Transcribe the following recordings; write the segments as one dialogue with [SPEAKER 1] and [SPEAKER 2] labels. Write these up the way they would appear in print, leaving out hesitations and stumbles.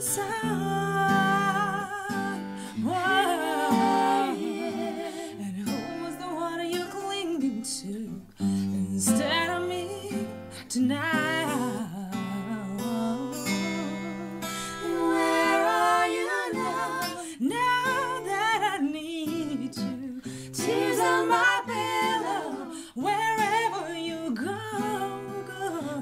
[SPEAKER 1] inside. Whoa. And who was the one you're clinging to instead of me tonight? Where are you now? Now that I need you, tears on my pillow. Wherever you go,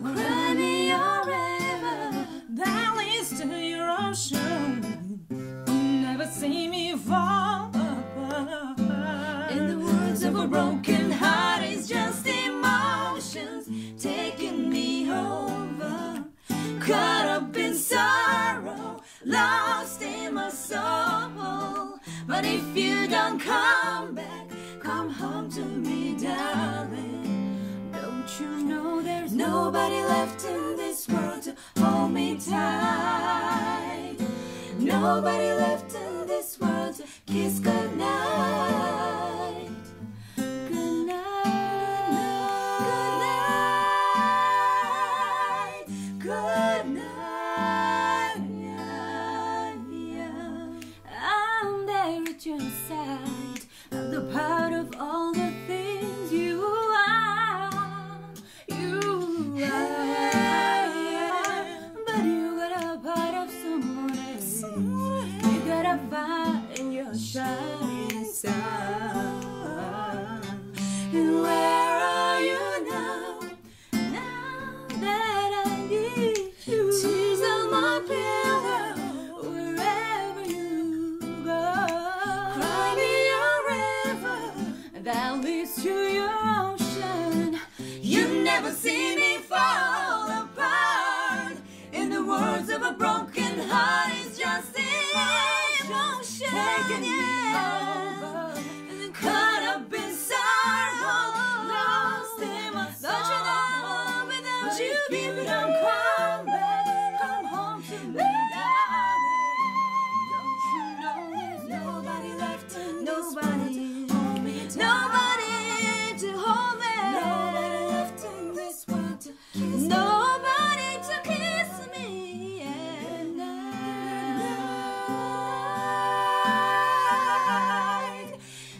[SPEAKER 1] cry me a river that leads to your ocean. Never see me fall apart. In the words of a broken heart, it's just emotions taking me over. Caught up in sorrow, lost in my soul. But if you don't come back, come home to me, darling. Don't you know there's nobody left in this world to hold me tight? Nobody left in this world to kiss goodnight. Good night, good night, I'm there at your side. I'm the part of all the things you are. But you got a part of someone else. You gotta find your shining star. And where are you now? Now that I need you. Tears on my pillow. Wherever you go, cry me a river that leads to your ocean. You never see me fall apart. In the words of a broken heart, it's just emotion taking me over. And then caught up in sorrow, lost in my soul. Don't you know, without you, baby, don't come back, come home to me, darling. Don't you know there's nobody left in this world to hold me tight? Nobody to hold me. Nobody left in this world to kiss me. Nobody to kiss me. Good night.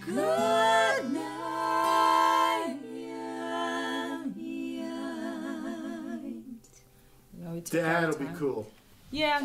[SPEAKER 1] Good night.
[SPEAKER 2] That'll be cool.
[SPEAKER 1] Yeah.